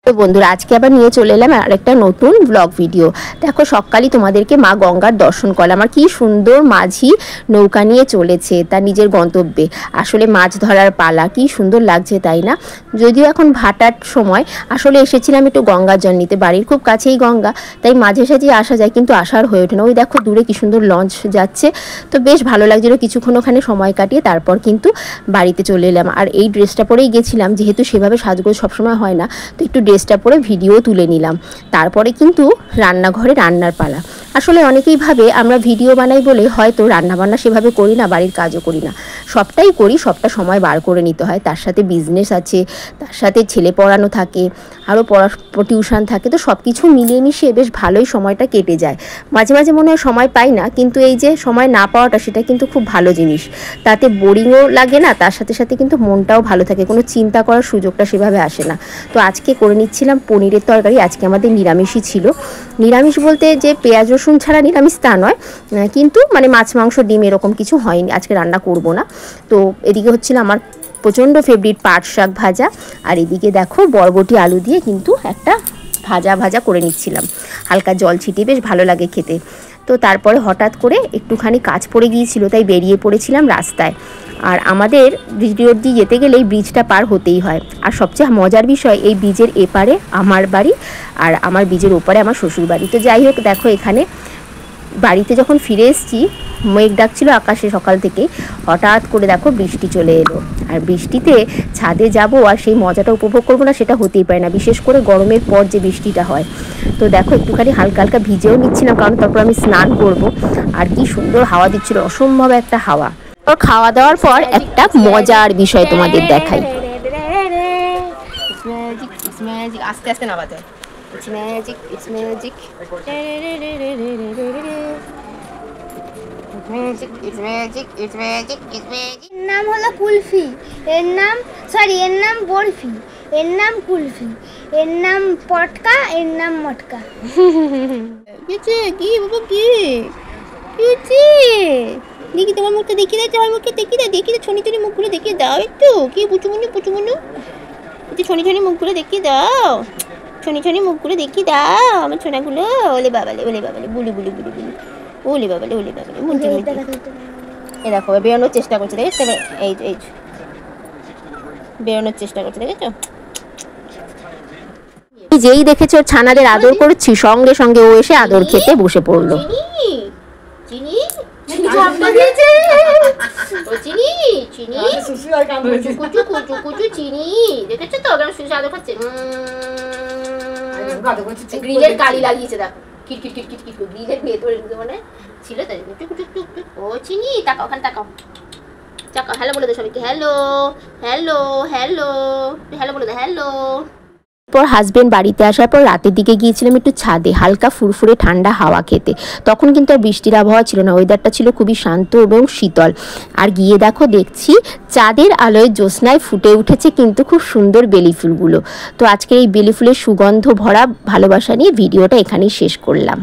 তো বন্ধুরা আজকে আবার নিয়ে চলে এলাম আরেকটা নতুন ব্লগ ভিডিও। দেখো সকালই তোমাদেরকে মা গঙ্গার দর্শন করলাম। আর কি সুন্দর মাঝি নৌকা নিয়ে চলেছে তার নিজের গন্তব্যে। আসলে মাছ ধরার পালা, কি সুন্দর লাগছে তাই না? যদিও এখন ভাটার সময়, আসলে এসেছিলাম একটু গঙ্গার জল নিতে, বাড়ির খুব কাছেই গঙ্গা, তাই মাঝে সাঝে আসা যায়, কিন্তু আসার হয়ে ওঠে না। ওই দেখো দূরে কি সুন্দর লঞ্চ যাচ্ছে, তো বেশ ভালো লাগছিল কিছুক্ষণ ওখানে সময় কাটিয়ে তারপর কিন্তু বাড়িতে চলে এলাম। আর এই ড্রেসটা পরেই গেছিলাম, যেহেতু সেভাবে সাজগোজ সবসময় হয় না, তো একটু ড্রেসটা পরে ভিডিও তুলে নিলাম। তারপরে কিন্তু রান্নাঘরে রান্নার পালা। আসলে অনেকেই ভাবে আমরা ভিডিও বানাই বলে হয়তো রান্নাবান্না সেভাবে করি না, বাড়ির কাজও করি না। সবটাই করি, সবটা সময় বার করে নিতে হয়। তার সাথে বিজনেস আছে, তার সাথে ছেলে পড়ানো থাকে, আরও টিউশন থাকে, তো সব কিছু মিলিয়ে মিশিয়ে বেশ ভালোই সময়টা কেটে যায়। মাঝে মাঝে মনে হয় সময় পাই না, কিন্তু এই যে সময় না পাওয়াটা, সেটা কিন্তু খুব ভালো জিনিস। তাতে বোরিংও লাগে না, তার সাথে সাথে কিন্তু মনটাও ভালো থাকে, কোনো চিন্তা করার সুযোগটা সেভাবে আসে না। তো আজকে করে নিচ্ছিলাম পনিরের তরকারি। আজকে আমাদের নিরামিষই ছিল। নিরামিষ বলতে যে পেঁয়াজ রসুন ছাড়া নিরামিষ তা নয়, কিন্তু মানে মাছ মাংস ডিম এরকম কিছু হয়নি, আজকে রান্না করব না। তো এদিকে হচ্ছিল আমার প্রচণ্ড ফেভারিট পাট শাক ভাজা, আর এদিকে দেখো বরবটি আলু দিয়ে কিন্তু একটা ভাজা করে নিচ্ছিলাম, হালকা জল ছিটিয়ে, বেশ ভালো লাগে খেতে। তো তারপরে হঠাৎ করে একটুখানি কাজ পড়ে গিয়েছিল, তাই বেরিয়ে পড়েছিলাম রাস্তায়। আর আমাদের ব্রিজ রোড দিয়ে যেতে গেলে এই ব্রিজটা পার হতেই হয়। আর সবচেয়ে মজার বিষয়, এই ব্রিজের এপারে আমার বাড়ি, আর আমার ব্রিজের ওপারে আমার শ্বশুর বাড়ি। তো যাই হোক, দেখো এখানে বাড়িতে যখন ফিরে এসেছি, মেঘ ডাকছিল আকাশে সকাল থেকে, হঠাৎ করে দেখো বৃষ্টি চলে এলো। আর বৃষ্টিতে ছাদে যাব আর সেই মজাটা উপভোগ করবো না, সেটা হতেই পারে না, বিশেষ করে গরমের পর যে বৃষ্টিটা হয়। তো দেখো একটুখানি হালকা হালকা ভিজেও নিচ্ছিলাম, কারণ তারপর আমি স্নান করব। আর কি সুন্দর হাওয়া দিচ্ছিল, অসম্ভব একটা হাওয়া। খাওয়া দাওয়ার পর একটা মজার বিষয় তোমাদের দেখাই। আস্তে আস্তে নামাতে, It's magic, it's magic. It's magic, it's magic, it's magic. এর নাম হলো কুলফি, এর নাম বরফি, এর নাম কুলফি, এর নাম পটকা, এর নাম মটকা। কি বাবা কি দেখি তোমার মুখটা দেখিয়ে দাও, তোমার মুখটা দেখিয়ে দাও, ছনি ছনি মুখগুলো দেখিয়ে দাও একটু। কি পুচুমুনু একটু ছনি মুখগুলো দেখিয়ে দাও, ছনি মুখগুলো দেখিয়ে দাও আমার ছোনাগুলো। ওলে বাবালে বুলি ওলে বাবালে মুন্টি। এ দেখো বেরোনোর চেষ্টা করছে, দেখেছো? এই বেরোনোর চেষ্টা করছে, দেখেছো? যেই দেখেছো ওর ছানাদের আদর করছি, সঙ্গে সঙ্গে ও এসে আদর খেতে বসে পড়লো। দেখেছো তো সুসু আদর খাচ্ছে। গ্রিলের গালি লাগিয়েছে, দেখো কিট গ্রিলের ভেতরে মানে ছিল তাই। ও চিনি, তাকাও ওখানে, তাকাও হ্যালো বলে দে সবাইকে, হ্যালো বলে দে, হ্যালো। পর হাজবেন্ড বাড়িতে আসার পর রাতের দিকে গিয়েছিলাম একটু ছাদে হালকা ফুরফুরে ঠান্ডা হাওয়া খেতে। তখন কিন্তু আর বৃষ্টির আবহাওয়া ছিল না, ওয়েদারটা ছিল খুবই শান্ত এবং শীতল। আর গিয়ে দেখছি চাঁদের আলোয় জ্যোৎস্নায় ফুটে উঠেছে কিন্তু খুব সুন্দর বেলি ফুলগুলো। তো আজকে এই বেলি ফুলের সুগন্ধ ভরা ভালোবাসা নিয়ে ভিডিওটা এখানেই শেষ করলাম।